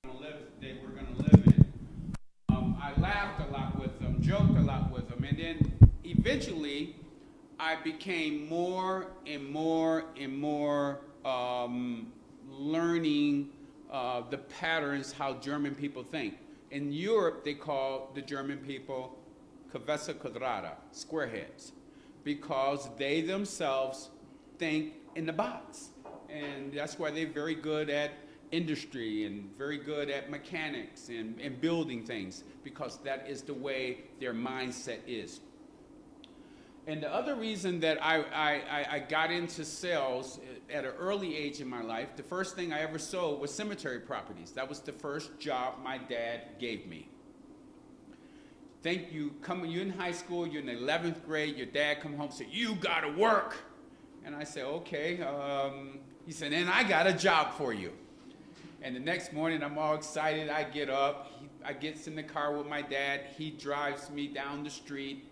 they were going to live in. I laughed a lot with them, joked a lot with them, and then eventually I became more and more and more learning the patterns how German people think. In Europe, they call the German people Cabeça Quadrada, squareheads, because they themselves think in the box. And that's why they're very good at industry and very good at mechanics and building things, because that is the way their mindset is. And the other reason that I got into sales at an early age in my life, the first thing I ever sold was cemetery properties. That was the first job my dad gave me. Think you're in high school, you're in the 11th grade, your dad come home and said, "You gotta work." And I said, "Okay." He said, "And I got a job for you." And the next morning, I'm all excited. I get up. I get in the car with my dad. He drives me down the street,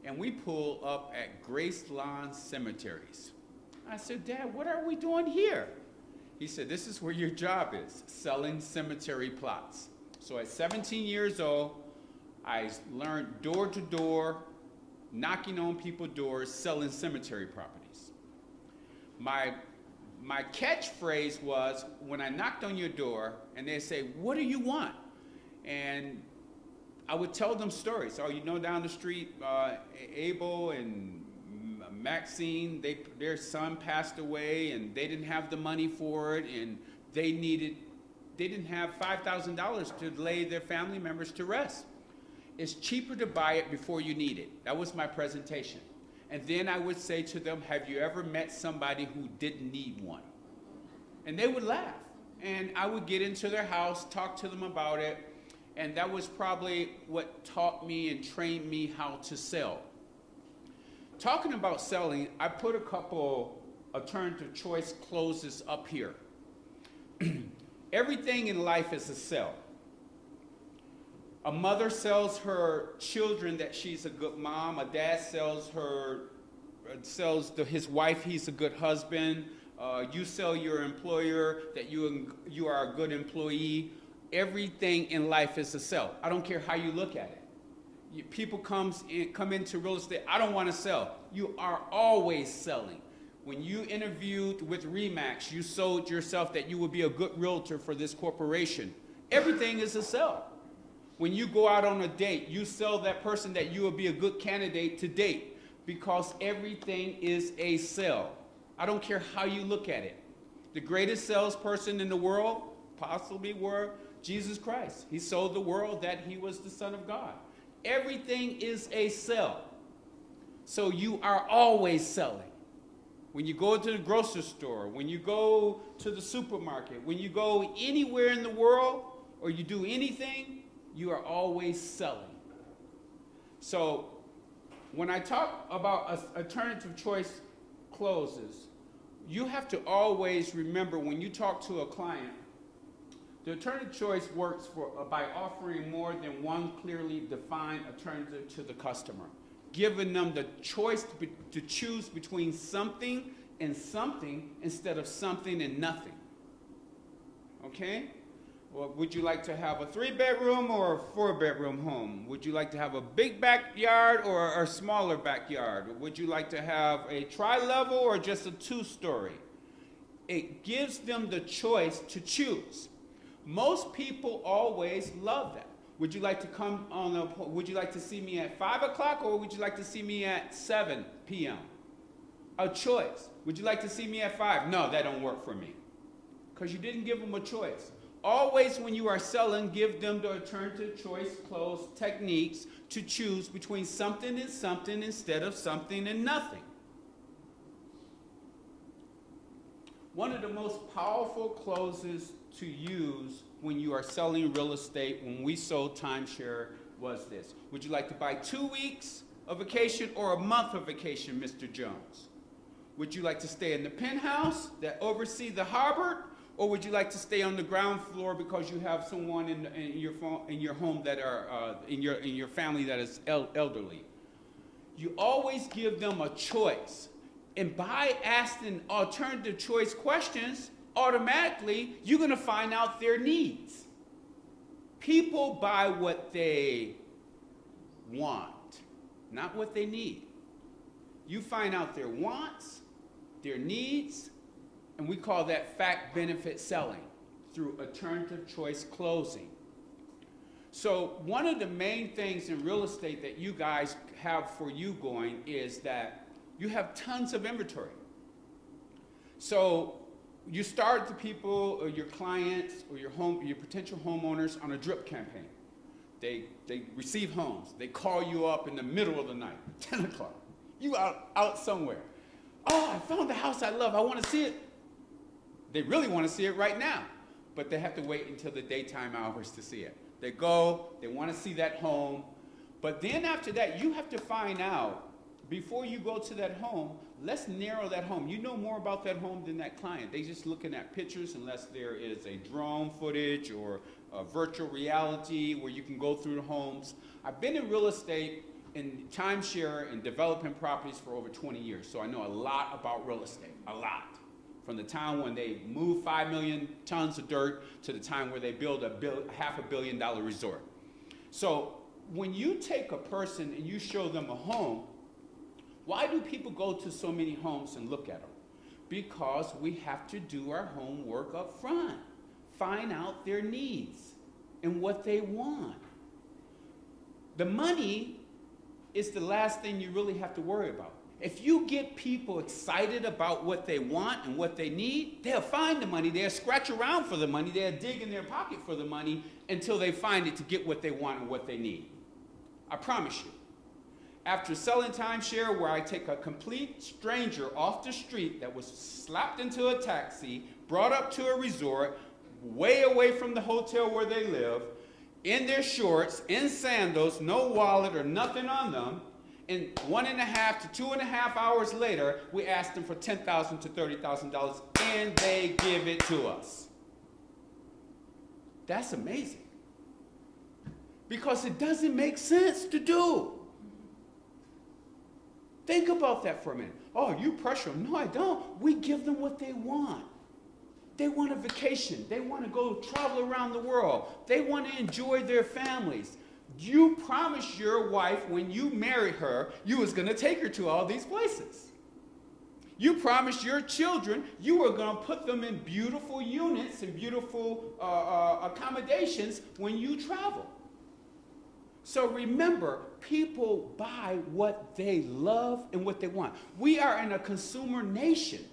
and we pull up at Gracelawn Cemeteries. I said, "Dad, what are we doing here?" He said, "This is where your job is, selling cemetery plots." So at 17 years old, I learned door to door, knocking on people's doors, selling cemetery properties. My catchphrase was, when I knocked on your door and they say, "What do you want?" And I would tell them stories. "Oh, you know, down the street, Abel and Maxine, their son passed away and they didn't have the money for it, and they didn't have $5,000 to lay their family members to rest. It's cheaper to buy it before you need it." That was my presentation. And then I would say to them, "Have you ever met somebody who didn't need one?" And they would laugh. And I would get into their house, talk to them about it, and that was probably what taught me and trained me how to sell. Talking about selling, I put a couple alternative choice closes up here. Everything in life is a sell. A mother sells her children that she's a good mom. A dad sells his wife he's a good husband. You sell your employer that you are a good employee. Everything in life is a sell. I don't care how you look at it. People come into real estate, "I don't want to sell." You are always selling. When you interviewed with Remax, you sold yourself that you would be a good realtor for this corporation. Everything is a sell. When you go out on a date, you sell that person that you will be a good candidate to date, because everything is a sell. I don't care how you look at it. The greatest salesperson in the world possibly were Jesus Christ. He sold the world that he was the Son of God. Everything is a sell. So you are always selling. When you go to the grocery store, when you go to the supermarket, when you go anywhere in the world, or you do anything, you are always selling. So when I talk about alternative choice closes, you have to always remember, when you talk to a client, the alternative choice works by offering more than one clearly defined alternative to the customer, giving them the choice to choose between something and something instead of something and nothing. Okay? Well, would you like to have a 3-bedroom or a 4-bedroom home? Would you like to have a big backyard or a smaller backyard? Would you like to have a tri-level or just a 2-story? It gives them the choice to choose. Most people always love that. Would you like to would you like to see me at 5 o'clock, or would you like to see me at 7 p.m.? A choice. Would you like to see me at 5? No, that don't work for me. Because you didn't give them a choice. Always when you are selling, give them the alternative choice close techniques to choose between something and something instead of something and nothing. One of the most powerful closes to use when you are selling real estate, when we sold timeshare, was this: "Would you like to buy 2 weeks of vacation or a month of vacation, Mr. Jones? Would you like to stay in the penthouse that oversees the harbor, or would you like to stay on the ground floor because you have someone in your home that are in your family that is elderly?" You always give them a choice, and by asking alternative choice questions, automatically you're going to find out their needs. People buy what they want, not what they need. You find out their wants, their needs, and we call that fact benefit selling through alternative choice closing. So one of the main things in real estate that you guys have for you going is that you have tons of inventory. So you start the people or your clients or your potential homeowners on a drip campaign. They receive homes. They call you up in the middle of the night, 10 o'clock. You out somewhere. Oh, I found the house I love. I want to see it. They really want to see it right now, but they have to wait until the daytime hours to see it. They go, they want to see that home, but then after that, you have to find out, before you go to that home, let's narrow that home. You know more about that home than that client. They just looking at pictures unless there is a drone footage or a virtual reality where you can go through the homes. I've been in real estate in timeshare and developing properties for over 20 years, so I know a lot about real estate, a lot. From the time when they move 5 million tons of dirt to the time where they build a $500 million resort. So when you take a person and you show them a home, why do people go to so many homes and look at them? Because we have to do our homework up front. Find out their needs and what they want. The money is the last thing you really have to worry about. If you get people excited about what they want and what they need, they'll find the money, they'll scratch around for the money, they'll dig in their pocket for the money until they find it to get what they want and what they need. I promise you. After selling timeshare, where I take a complete stranger off the street that was slapped into a taxi, brought up to a resort, way away from the hotel where they live, in their shorts, in sandals, no wallet or nothing on them, and 1.5 to 2.5 hours later, we asked them for $10,000 to $30,000, and they give it to us. That's amazing. Because it doesn't make sense to do. Think about that for a minute. Oh, you pressure them. No, I don't. We give them what they want. They want a vacation. They want to go travel around the world. They want to enjoy their families. You promised your wife when you married her, you was going to take her to all these places. You promised your children you were going to put them in beautiful units and beautiful accommodations when you travel. So remember, people buy what they love and what they want. We are in a consumer nation.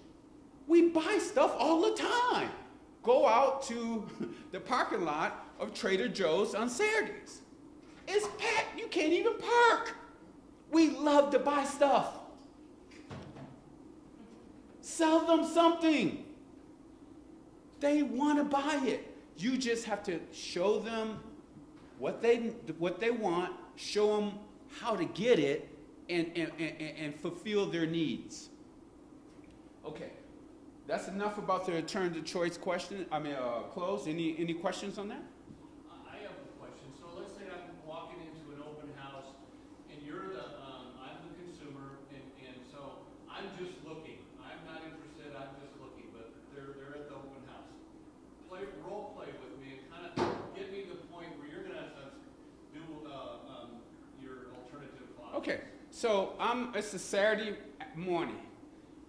We buy stuff all the time. Go out to the parking lot of Trader Joe's on Saturdays. It's packed. You can't even park. We love to buy stuff. Sell them something. They want to buy it. You just have to show them what they want, show them how to get it, and fulfill their needs. Okay, that's enough about the alternative choice question. Close. Any questions on that? I have a question. So let's say I'm walking into an open house, and you're I'm the consumer, and so I'm just looking. I'm not interested. I'm just looking. But they're at the open house. Role play with me and kind of get me to the point where you're gonna do your alternative clause. Okay. So it's a Saturday morning.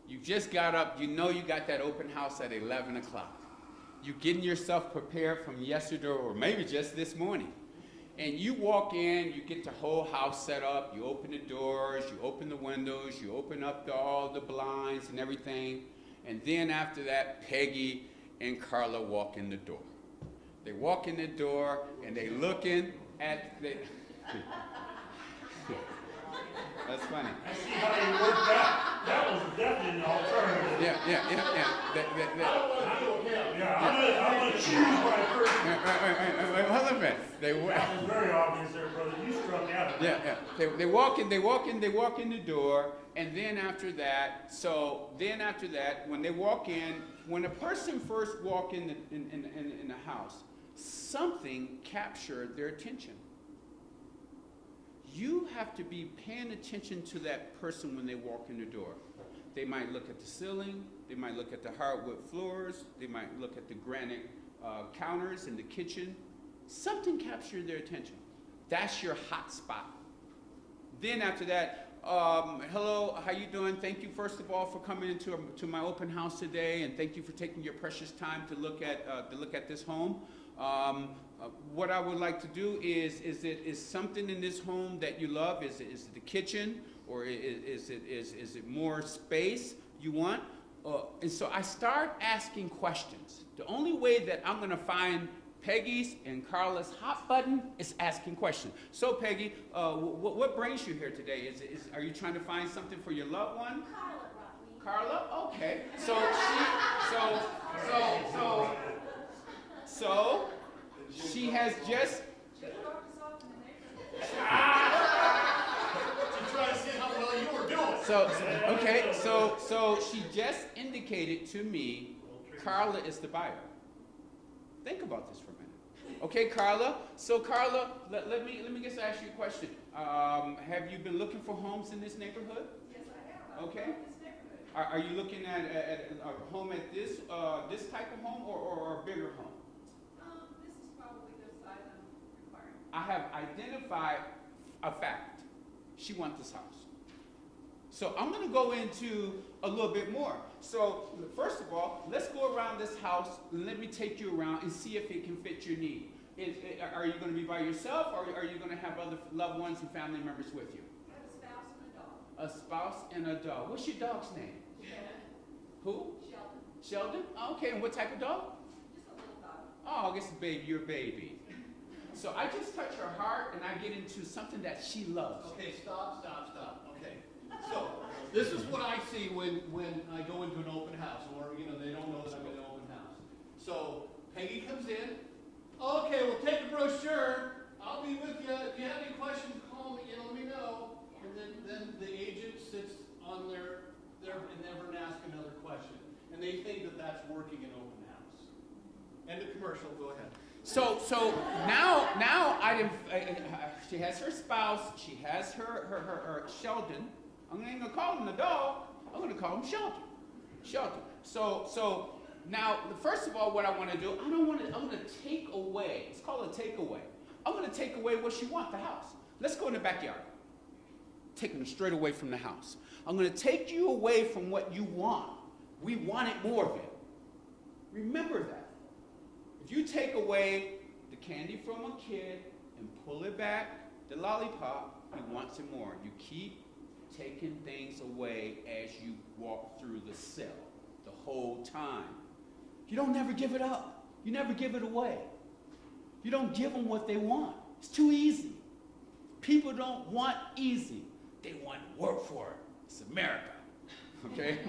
You just got up. You know you got that open house at 11 o'clock. You're getting yourself prepared from yesterday or maybe just this morning. And you walk in, you get the whole house set up, you open the doors, you open the windows, you open up all the blinds and everything. And then after that, Peggy and Carla walk in the door. They walk in the door and they looking at the... That's funny. I see how you worked that. That was definitely an alternative. Yeah. I'm going to choose my person. Wait, hold on a minute. That was very obvious there, brother. You struck out. Yeah. They walk in the door, and then after that, when they walk in, when a person first walk in the house, something captured their attention. You have to be paying attention to that person when they walk in the door. They might look at the ceiling, they might look at the hardwood floors, they might look at the granite counters in the kitchen. Something captured their attention. That's your hot spot. Then after that, hello, how you doing? Thank you, first of all, for coming to my open house today, and thank you for taking your precious time to look at this home. What I would like to do is something in this home that you love? Is it the kitchen, or is it more space you want? And so I start asking questions. The only way that I'm going to find Peggy's and Carla's hot button is asking questions. So Peggy, what brings you here today? Are you trying to find something for your loved one? Carla brought me. Carla? Okay. So she has just. To try to see how well you were doing. So she just indicated to me, Carla is the buyer. Think about this for a minute. Okay, Carla. So Carla, let me just ask you a question. Have you been looking for homes in this neighborhood? Yes, I have. Okay. This neighborhood. Are you looking at a home at this type of home or a bigger home? This is probably the size I'm requiring. I have identified a fact. She wants this house. So I'm going to go into a little bit more. So first of all, let's go around this house and let me take you around and see if it can fit your need. Are you going to be by yourself, or are you going to have other loved ones and family members with you? I have a spouse and a dog. A spouse and a dog. What's your dog's name? Sheldon. Who? Sheldon. Sheldon? Okay, and what type of dog? Just a little dog. Oh, I guess baby, your baby. So I just touch her heart and I get into something that she loves. Okay, stop. Okay. So, this is what I see when I go into an open house, or, they don't know that I'm in an open house. So, Peggy comes in. Okay, we'll take a brochure. I'll be with you. If you have any questions, call me, let me know. And then the agent sits on there and never asks another question. And they think that that's working in open house. End of commercial, go ahead. So now she has her spouse, she has her Sheldon. I'm not even gonna call him the dog. I'm gonna call him Sheldon. Sheldon. So now, first of all, what I want to do, I'm gonna take away. It's called a takeaway. I'm gonna take away what she wants, the house. Let's go in the backyard. Taking her straight away from the house. I'm gonna take you away from what you want. We wanted more of it. Remember that. If you take away the candy from a kid and pull it back, the lollipop, he wants it more. You keep taking things away as you walk through the cell the whole time. You don't never give it up. You never give it away. You don't give them what they want. It's too easy. People don't want easy. They want work for it. It's America. Okay?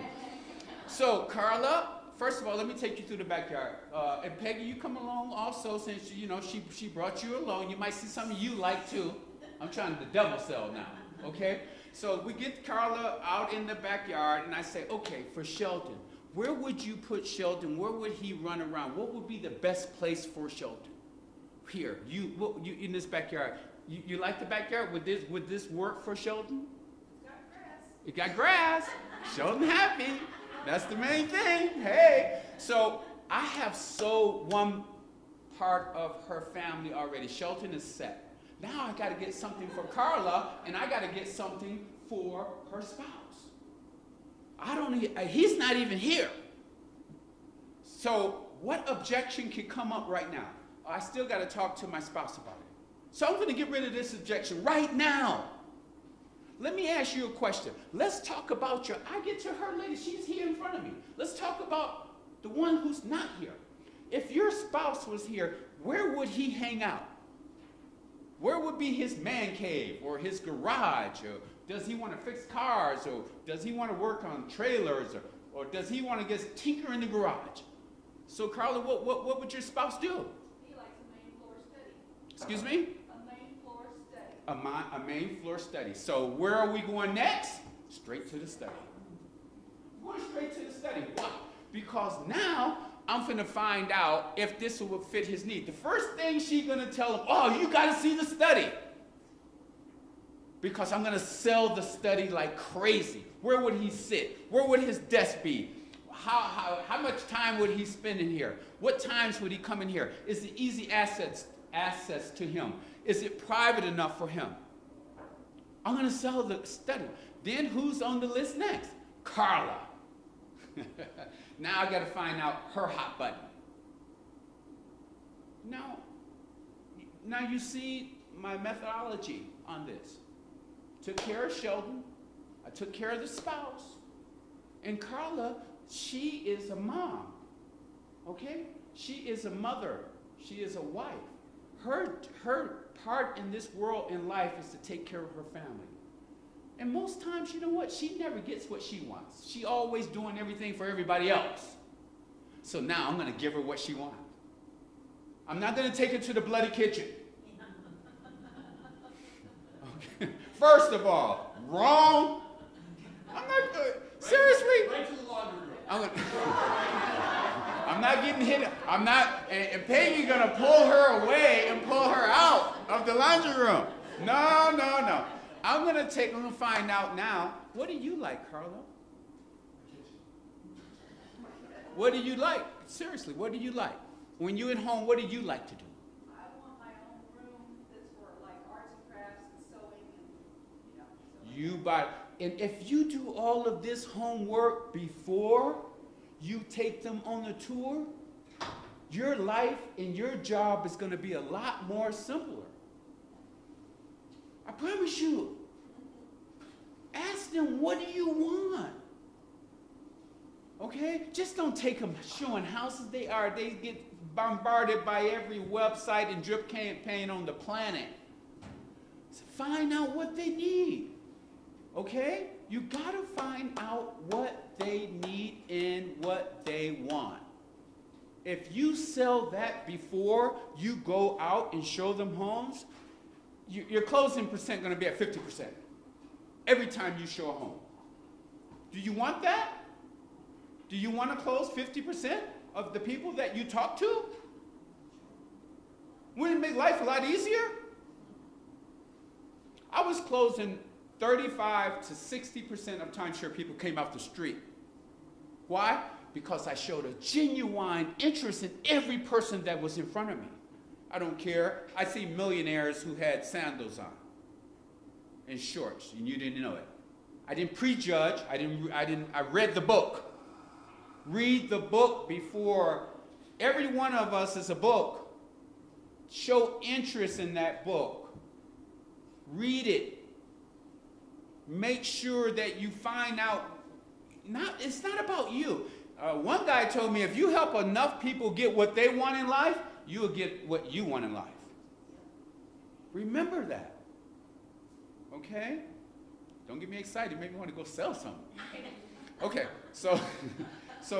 So, Carla, first of all, let me take you through the backyard. And Peggy, you come along also, since she brought you along. You might see something you like too. I'm trying to double sell now. Okay? So we get Carla out in the backyard, and I say, okay, for Sheldon, where would you put Sheldon? Where would he run around? What would be the best place for Sheldon? Here, you in this backyard. You like the backyard? Would this work for Sheldon? It's got grass. It got grass. Sheldon happy. That's the main thing. Hey. So I have sold one part of her family already. Sheldon is set. Now I got to get something for Carla, and I got to get something for her spouse. He's not even here. So what objection can come up right now? I still got to talk to my spouse about it. So I'm going to get rid of this objection right now. Let me ask you a question. Let's talk about I get to her lady, she's here in front of me. Let's talk about the one who's not here. If your spouse was here, where would he hang out? Where would be his man cave or his garage? Or does he want to fix cars? Or does he want to work on trailers? Or does he want to just tinker in the garage? So Carla, what would your spouse do? He likes a main floor study. Excuse me? A main floor study. A main floor study. So where are we going next? Straight to the study. We're going straight to the study. Why? Because now I'm finna find out if this will fit his need. The first thing she's gonna tell him, oh, you gotta see the study. Because I'm gonna sell the study like crazy. Where would he sit? Where would his desk be? How much time would he spend in here? What times would he come in here? Is it easy access access to him? Is it private enough for him? I'm going to sell the study. Then who's on the list next? Carla. Now I got to find out her hot button. Now you see my methodology on this. Took care of Sheldon. I took care of the spouse. And Carla, she is a mom. Okay? She is a mother. She is a wife. Her part in this world in life is to take care of her family. And most times, you know what? She never gets what she wants. She always doing everything for everybody else. So now I'm going to give her what she wants. I'm not going to take her to the bloody kitchen. Okay. First of all, wrong. I'm not good. Seriously. Right to the laundry room. I'm not getting hit. I'm not. And Peggy's going to pull her away and pull her out of the laundry room. No, no, no. I'm going to find out now. What do you like, Carla? What do you like? Seriously, what do you like? When you're at home, what do you like to do? I want my own room that's for like arts and crafts and sewing and, you know. You buy, and if you do all of this homework before you take them on the tour, your life and your job is going to be a lot more simpler. I promise you. Ask them, what do you want? Okay? Just don't take them showing houses. They get bombarded by every website and drip campaign on the planet. So find out what they need. Okay? You got to find out what they need and what they want. If you sell that before you go out and show them homes, your closing percent going to be at 50% every time you show a home. Do you want that? Do you want to close 50% of the people that you talk to? Wouldn't it make life a lot easier? I was closing 35 to 60% of timeshare people came off the street. Why? Because I showed a genuine interest in every person that was in front of me. I don't care. I see millionaires who had sandals on and shorts, and you didn't know it. I didn't prejudge. I read the book. Read the book before. Every one of us is a book. Show interest in that book. Read it. Make sure that you find out. It's not about you. One guy told me, if you help enough people get what they want in life, you'll get what you want in life. Remember that. Okay? Don't get me excited. Make me want to go sell something. Okay, so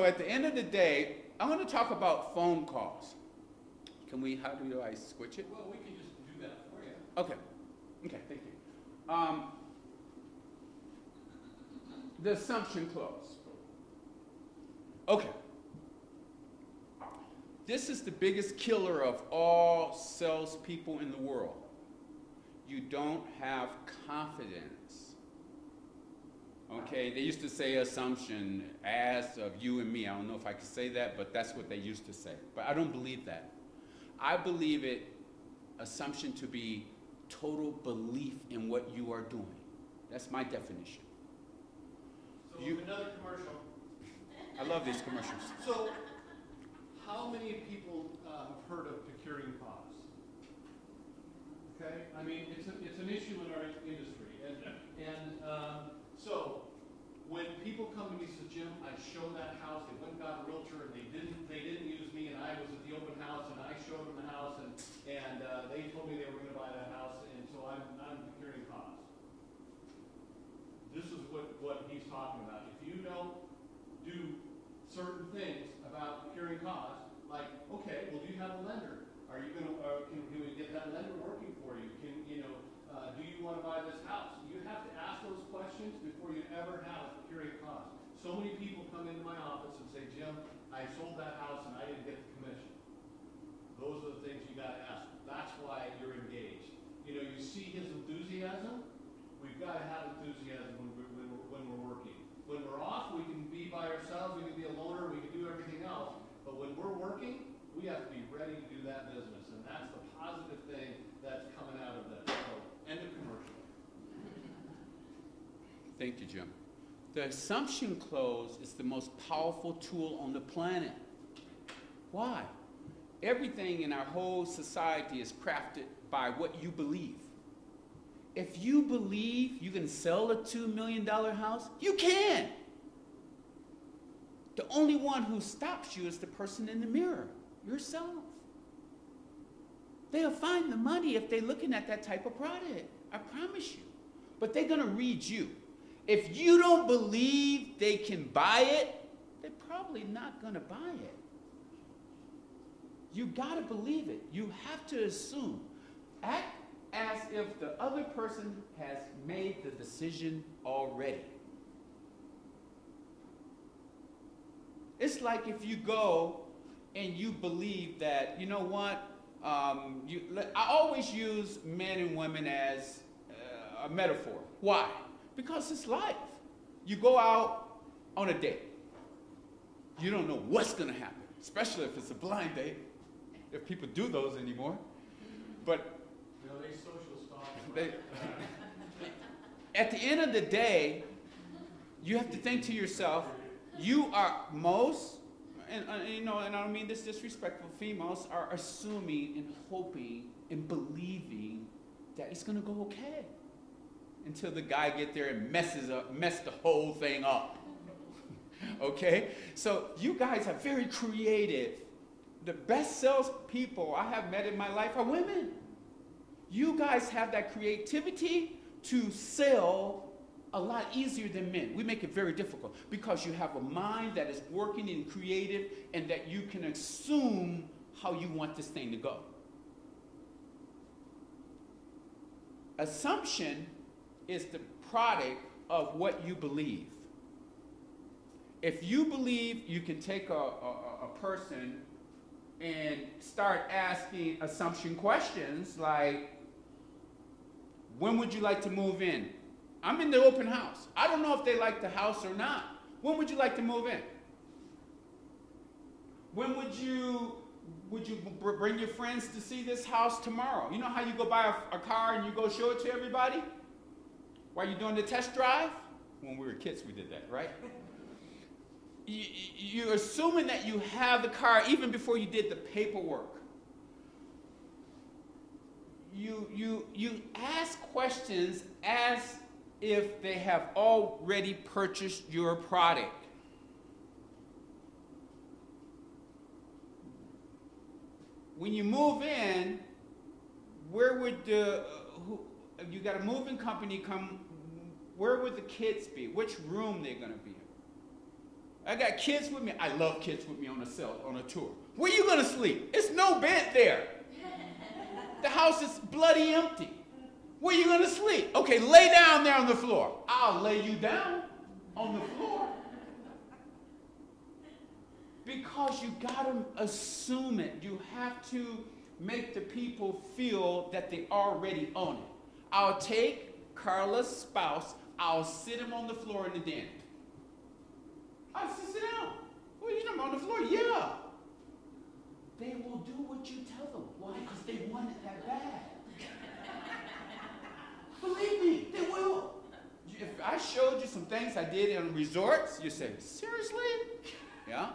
at the end of the day, I want to talk about phone calls. How do I switch it? Well, we can just do that for you. Okay. Okay, thank you. The assumption clause. Okay. This is the biggest killer of all salespeople in the world. You don't have confidence. Okay, they used to say assumption as of you and me. I don't know if I could say that, but that's what they used to say. But I don't believe that. I believe assumption to be total belief in what you are doing. That's my definition. So another commercial. I love these commercials. So how many people have heard of procuring costs? Okay, I mean, it's an issue in our industry, so when people come to me and say, Jim, I showed that house, they went and got a realtor, and they didn't use me, and I was at the open house, and I showed them the house, and they told me they were going to buy that house, and so I'm procuring costs. This is what he's talking about. If you don't do certain things about procuring costs, like, okay, well, do you have a lender? Are you going to, can we get that lender working for you? Do you want to buy this house? You have to ask those questions before you ever have a procuring cost. So many people come into my office and say, Jim, I sold that house and I didn't get the commission. Those are the things you got to ask. That's why you're engaged. You see his enthusiasm. We've got to have enthusiasm when we're working. When we're off, we can be by ourselves, we can be a loner, we can do everything else. But when we're working, we have to be ready to do that business. And that's the positive Thank you, Jim. The assumption clause is the most powerful tool on the planet. Why? Everything in our whole society is crafted by what you believe. If you believe you can sell a $2 million house, you can. The only one who stops you is the person in the mirror, yourself. They'll find the money if they're looking at that type of product, I promise you. But they're going to read you. If you don't believe they can buy it, they're probably not going to buy it. You got to believe it. You have to assume. Act as if the other person has made the decision already. It's like if you go and you believe that, you know what, I always use men and women as a metaphor. Why? Because it's life. You go out on a date. You don't know what's going to happen, especially if it's a blind date, if people do those anymore. But They social stalk. At the end of the day, you have to think to yourself, you are most, and I don't mean this disrespectful, females are assuming and hoping and believing that it's going to go okay until the guy get there and mess the whole thing up. Okay? So you guys are very creative. The best salespeople I have met in my life are women. You guys have that creativity to sell a lot easier than men. We make it very difficult because you have a mind that is working and creative and that you can assume how you want this thing to go. Assumption is the product of what you believe. If you believe you can take a person and start asking assumption questions like, when would you like to move in? I'm in the open house. I don't know if they like the house or not. When would you like to move in? When would you bring your friends to see this house tomorrow? You know how you go buy a car and you go show it to everybody? While you're doing the test drive? When we were kids, we did that, right? You're assuming that you have the car even before you did the paperwork. You ask questions as if they have already purchased your product. When you move in, where would you got a moving company come, where would the kids be? Which room they're going to be in? I got kids with me. I love kids with me on a tour. Where you going to sleep? It's no bed there. The house is bloody empty. Where you going to sleep? Okay, lay down there on the floor. I'll lay you down on the floor. Because you got to assume it. You have to make the people feel that they already own it. I'll take Carla's spouse. I'll sit him on the floor in the den. I said, sit down. Well, you know, on the floor? Yeah. They will do what you tell them. Why? Because they want it that bad. Believe me, they will. If I showed you some things I did in resorts, you say, seriously? Yeah.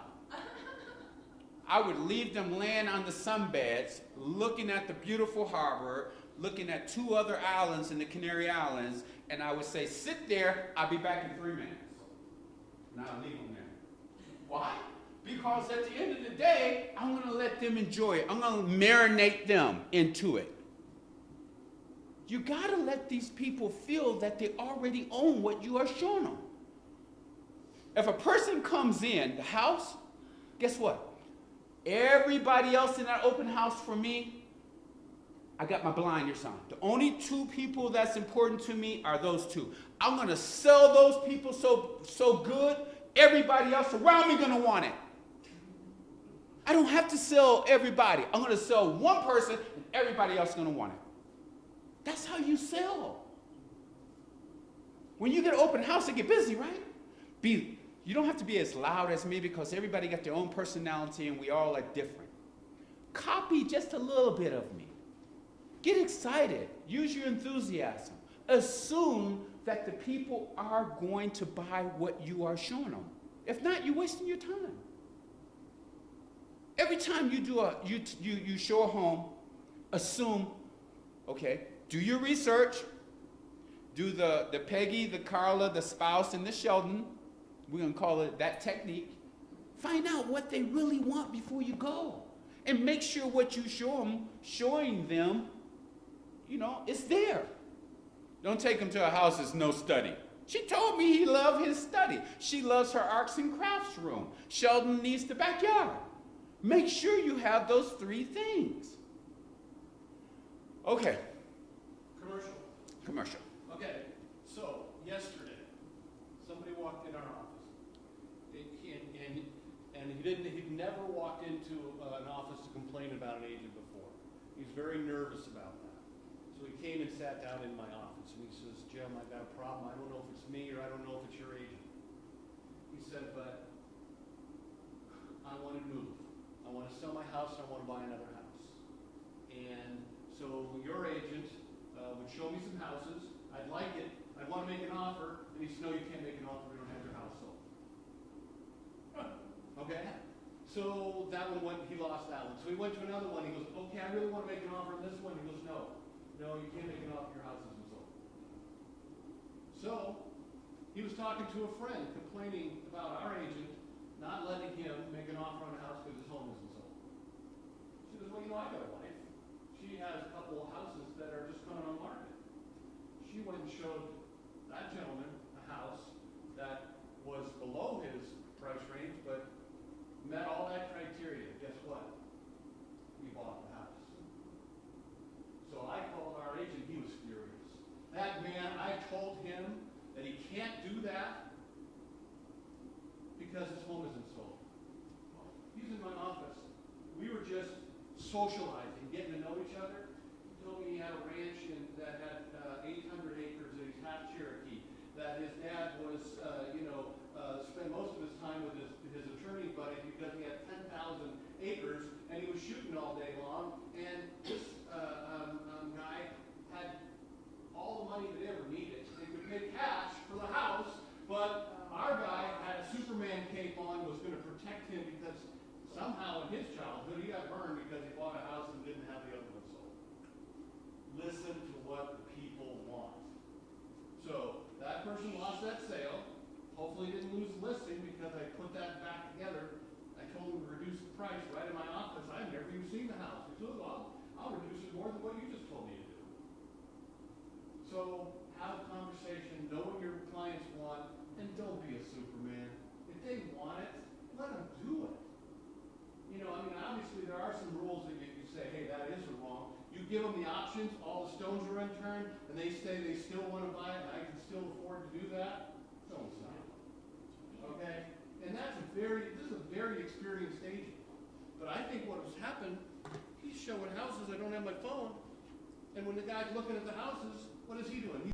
I would leave them laying on the sunbeds, looking at the beautiful harbor, looking at 2 other islands in the Canary Islands, and I would say, sit there, I'll be back in 3 minutes. And I'll leave them there. Why? Because at the end of the day, I'm going to let them enjoy it. I'm going to marinate them into it. You got to let these people feel that they already own what you are showing them. If a person comes in the house, guess what? Everybody else in that open house for me, I got my blinders on. The only 2 people that's important to me are those 2. I'm going to sell those people so good, everybody else around me going to want it. I don't have to sell everybody. I'm going to sell one person, and everybody else is going to want it. That's how you sell. When you get an open house, they get busy, right? You don't have to be as loud as me because everybody got their own personality and we all are different. Copy just a little bit of me. Get excited. Use your enthusiasm. Assume that the people are going to buy what you are showing them. If not, you're wasting your time. Every time you do you show a home, assume, okay, do your research, do the Peggy, the Carla, the spouse, and the Sheldon, we're going to call it that technique. Find out what they really want before you go. And make sure what you showing them, you know, is there. Don't take them to a house that's no study. She told me he loved his study. She loves her arts and crafts room. Sheldon needs the backyard. Make sure you have those three things. Okay. Commercial. Okay, so yesterday, somebody walked in our office. And he'd never walked into an office to complain about an agent before. He's very nervous about that. So he came and sat down in my office and he says, Jim, I got a problem. I don't know if it's me or I don't know if it's your agent. He said, but I want to move. I want to sell my house and I want to buy another house. And so your agent would show me some houses. I'd like it. I'd want to make an offer. And he said, no, you can't make an offer. We don't have your house sold. Okay? So that one went, he lost that one. So he went to another one. He goes, okay, I really want to make an offer on this one. He goes, no. No, you can't make an offer. Your house isn't sold. So he was talking to a friend complaining about our agent not letting him make an offer on a house because his home isn't sold. She goes, well, you know, I got a wife. She has a couple of houses that are just coming on market. She went and showed that gentleman a house that was below his price range, but met all that criteria. Guess what? We bought the house. So I called our agent. He was furious. That man, I told him that he can't do that because his home isn't sold. He's in my office. We were just socializing, getting to know each other. He told me he had a ranch that had 800 acres and he's half Cherokee, that his dad was, spent most of his time with his attorney buddy because he had 10,000 acres and he was shooting all day long. And this guy had all the money that he ever needed. He could pay cash for the house, but our guy had a Superman cape on, was going to protect him because somehow in his childhood he got burned because he bought a house and didn't have the other one sold. Listen to what the people want. So that person lost that sale. Hopefully didn't lose the listing because I put that back together. I told him to reduce the price right in my office. I've never even seen the house. He said, well, I'll reduce it more than what you just told me to do. So have a conversation, know what your clients want, and don't be a Superman. If they want it, let them do it. You know, I mean, obviously there are some rules that you say, hey, that is wrong. You give them the options, all the stones are unturned, and they say they still want to buy it, and I can still afford to do that. Don't stop. Okay? And this is a very experienced agent. But I think what has happened, he's showing houses, I don't have my phone, and when the guy's looking at the houses, what is he doing?